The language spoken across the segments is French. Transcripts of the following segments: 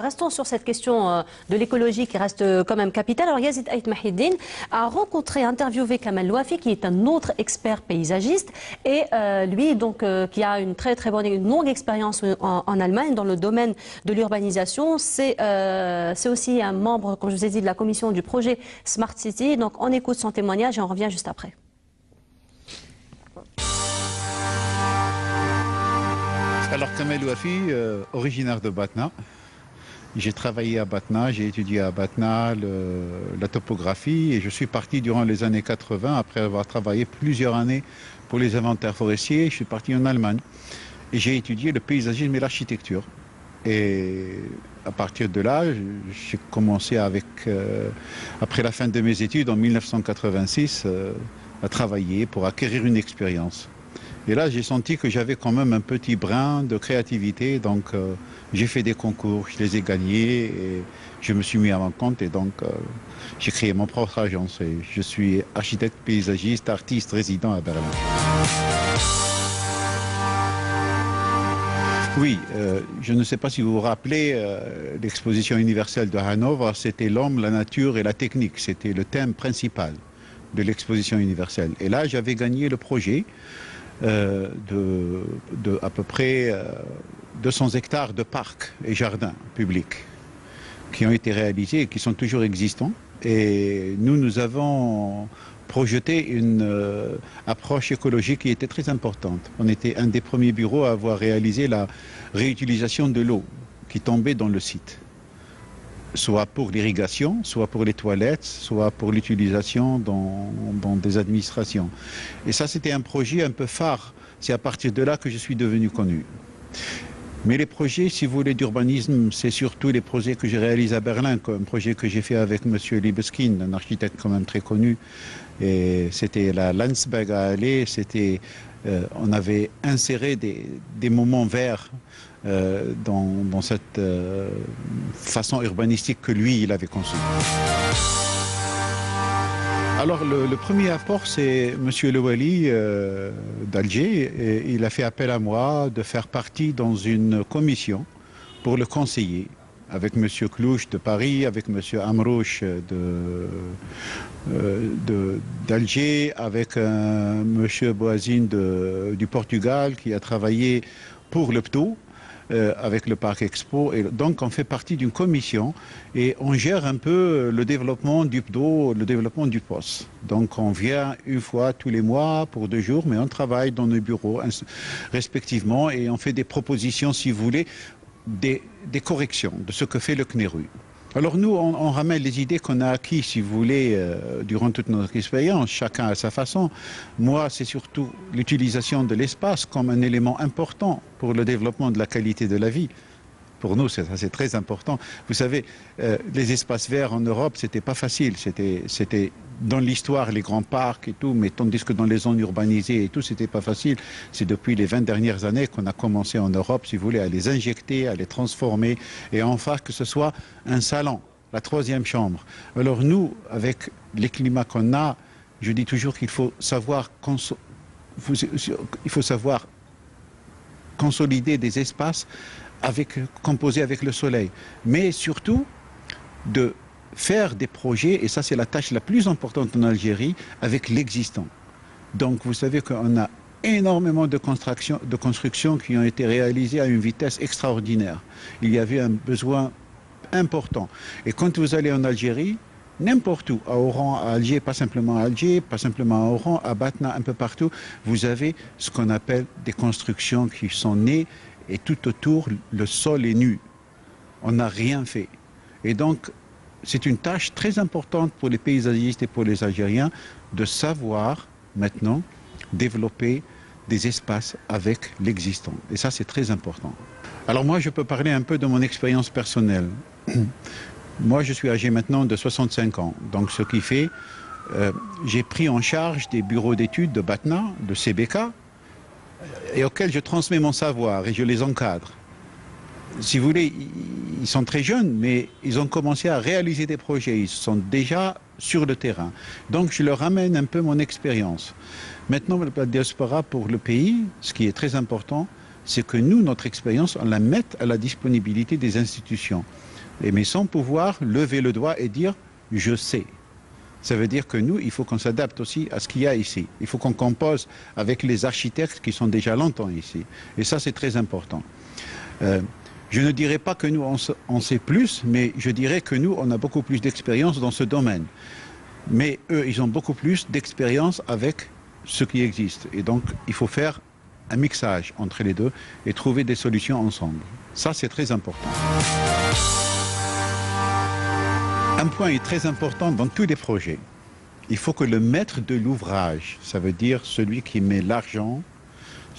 Restons sur cette question de l'écologie qui reste quand même capitale. Alors Yazid Ait Mahiddine a rencontré, interviewé Kamal Louafi, qui est un autre expert paysagiste, et lui donc qui a une très bonne, une longue expérience en Allemagne dans le domaine de l'urbanisation. C'est aussi un membre, comme je vous ai dit, de la commission du projet Smart City. Donc on écoute son témoignage et on revient juste après. Alors Kamal Louafi, originaire de Batna. J'ai travaillé à Batna, j'ai étudié à Batna la topographie et je suis parti durant les années 80 après avoir travaillé plusieurs années pour les inventaires forestiers. Je suis parti en Allemagne et j'ai étudié le paysagisme et l'architecture. Et à partir de là, j'ai commencé après la fin de mes études en 1986 à travailler pour acquérir une expérience. Et là, j'ai senti que j'avais quand même un petit brin de créativité, donc j'ai fait des concours, je les ai gagnés et je me suis mis à mon compte et donc j'ai créé mon propre agence et je suis architecte, paysagiste, artiste résident à Berlin. Oui, je ne sais pas si vous vous rappelez, l'exposition universelle de Hanovre, c'était l'homme, la nature et la technique, c'était le thème principal de l'exposition universelle. Et là, j'avais gagné le projet de à peu près 200 hectares de parcs et jardins publics qui ont été réalisés et qui sont toujours existants. Et nous avons projeté une approche écologique qui était très importante. On était un des premiers bureaux à avoir réalisé la réutilisation de l'eau qui tombait dans le site, soit pour l'irrigation, soit pour les toilettes, soit pour l'utilisation dans des administrations. Et ça, c'était un projet un peu phare. C'est à partir de là que je suis devenu connu. Mais les projets, si vous voulez, d'urbanisme, c'est surtout les projets que j'ai réalisés à Berlin, comme un projet que j'ai fait avec M. Libeskind, un architecte quand même très connu. Et c'était la Landsberger Allee, on avait inséré des moments verts dans cette façon urbanistique que lui, il avait conçue. Alors le premier apport, c'est M. Louali d'Alger. Et il a fait appel à moi de faire partie dans une commission pour le conseiller, avec M. Clouche de Paris, avec M. Amrouche d'Alger, avec M. Boazine du Portugal qui a travaillé pour le PTO, avec le Parc Expo. Et donc on fait partie d'une commission et on gère un peu le développement du PTO, le développement du POS. Donc on vient une fois tous les mois pour 2 jours, mais on travaille dans nos bureaux respectivement et on fait des propositions, si vous voulez, des corrections de ce que fait le CNERU. Alors nous, on ramène les idées qu'on a acquises, si vous voulez, durant toute notre expérience, chacun à sa façon. Moi, c'est surtout l'utilisation de l'espace comme un élément important pour le développement de la qualité de la vie. Pour nous, c'est très important. Vous savez, les espaces verts en Europe, c'était pas facile. C'était dans l'histoire, les grands parcs et tout, mais tandis que dans les zones urbanisées et tout, c'était pas facile. C'est depuis les 20 dernières années qu'on a commencé en Europe, si vous voulez, à les injecter, à les transformer, et enfin que ce soit un salon, la 3e chambre. Alors nous, avec les climats qu'on a, je dis toujours qu'il faut savoir consolider des espaces composés avec le soleil, mais surtout de faire des projets, et ça c'est la tâche la plus importante en Algérie, avec l'existant. Donc vous savez qu'on a énormément de constructions qui ont été réalisées à une vitesse extraordinaire. Il y avait un besoin important. Et quand vous allez en Algérie, n'importe où, à Oran, à Alger, pas simplement à Alger, pas simplement à Oran, à Batna, un peu partout, vous avez ce qu'on appelle des constructions qui sont nées et tout autour, le sol est nu. On n'a rien fait. Et donc, c'est une tâche très importante pour les paysagistes et pour les Algériens de savoir maintenant développer des espaces avec l'existant. Et ça, c'est très important. Alors moi, je peux parler un peu de mon expérience personnelle. Moi, je suis âgé maintenant de 65 ans. Donc, ce qui fait, j'ai pris en charge des bureaux d'études de Batna, de CBK, et auxquels je transmets mon savoir et je les encadre. Si vous voulez, ils sont très jeunes, mais ils ont commencé à réaliser des projets. Ils sont déjà sur le terrain. Donc, je leur ramène un peu mon expérience. Maintenant, la diaspora pour le pays, ce qui est très important, c'est que nous, notre expérience, on la mette à la disponibilité des institutions. mais sans pouvoir lever le doigt et dire « je sais ». Ça veut dire que nous, il faut qu'on s'adapte aussi à ce qu'il y a ici. Il faut qu'on compose avec les architectes qui sont déjà longtemps ici. Et ça, c'est très important. Je ne dirais pas que nous, on sait plus, mais je dirais que nous, on a beaucoup plus d'expérience dans ce domaine. Mais eux, ils ont beaucoup plus d'expérience avec ce qui existe. Et donc, il faut faire un mixage entre les deux et trouver des solutions ensemble. Ça, c'est très important. Un point est très important dans tous les projets. Il faut que le maître de l'ouvrage, ça veut dire celui qui met l'argent,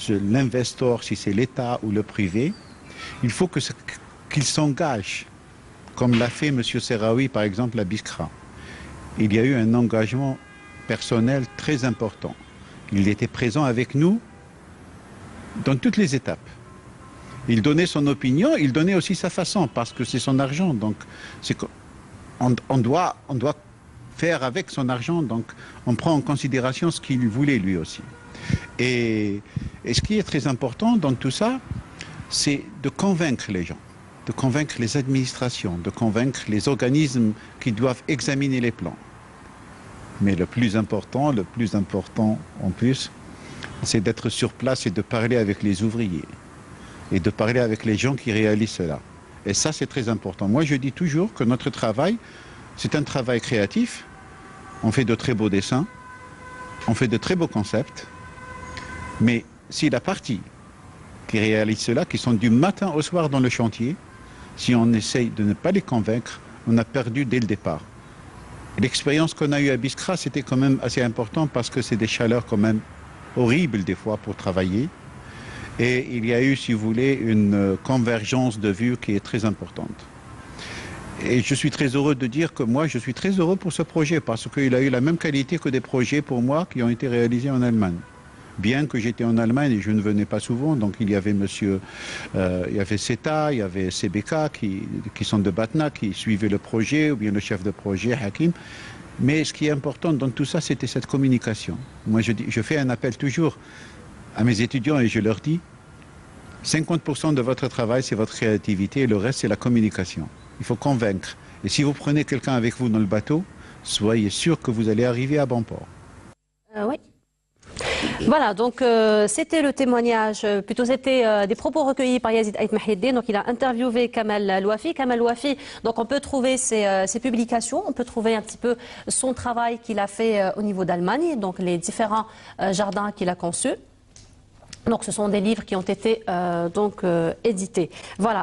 l'investor, si c'est l'État ou le privé, il faut qu'il s'engage, comme l'a fait M. Serraoui, par exemple, à Biskra. Il y a eu un engagement personnel très important. Il était présent avec nous dans toutes les étapes. Il donnait son opinion, il donnait aussi sa façon, parce que c'est son argent. Donc, on doit faire avec son argent, donc on prend en considération ce qu'il voulait lui aussi. Et ce qui est très important dans tout ça, c'est de convaincre les gens, de convaincre les administrations, de convaincre les organismes qui doivent examiner les plans. Mais le plus important en plus, c'est d'être sur place et de parler avec les ouvriers et de parler avec les gens qui réalisent cela. Et ça, c'est très important. Moi, je dis toujours que notre travail, c'est un travail créatif. On fait de très beaux dessins, on fait de très beaux concepts. Mais si la partie qui réalise cela, qui sont du matin au soir dans le chantier, si on essaye de ne pas les convaincre, on a perdu dès le départ. L'expérience qu'on a eue à Biskra, c'était quand même assez important parce que c'est des chaleurs quand même horribles des fois pour travailler. Et il y a eu, si vous voulez, une convergence de vues qui est très importante. Et je suis très heureux de dire que moi, je suis très heureux pour ce projet parce qu'il a eu la même qualité que des projets pour moi qui ont été réalisés en Allemagne. Bien que j'étais en Allemagne et je ne venais pas souvent, donc il y avait il y avait CETA, il y avait CBK qui sont de Batna, qui suivaient le projet, ou bien le chef de projet, Hakim. Mais ce qui est important dans tout ça, c'était cette communication. Moi, je fais un appel toujours à mes étudiants et je leur dis, 50% de votre travail, c'est votre créativité et le reste, c'est la communication. Il faut convaincre. Et si vous prenez quelqu'un avec vous dans le bateau, soyez sûr que vous allez arriver à bon port. Oui. Voilà, donc c'était le témoignage, plutôt c'était des propos recueillis par Yazid Ait Mahiddine. Donc il a interviewé Kamal Louafi. Kamal Louafi, donc on peut trouver ses publications, on peut trouver un petit peu son travail qu'il a fait au niveau d'Allemagne, donc les différents jardins qu'il a conçus. Donc ce sont des livres qui ont été édités. Voilà.